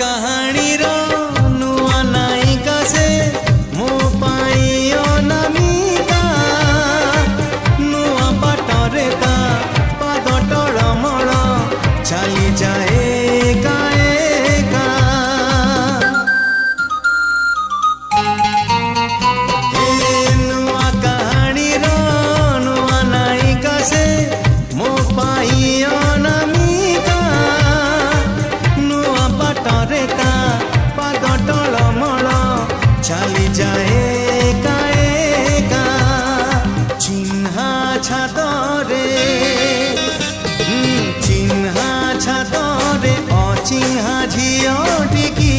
कहानी रो नुआ नायिका से मो पाई अनामिका नुआ बाटरे ता पाद टळमळ चली जाए एका एका नुआ कहानी रो नुआ नायिका से मो पाई अनामिका नुआ बाटरे ता पाद टळमळ चली जाए एका एका चिन्हा छादरे चिन्हा छादरे अचिन्हा झियो टिकी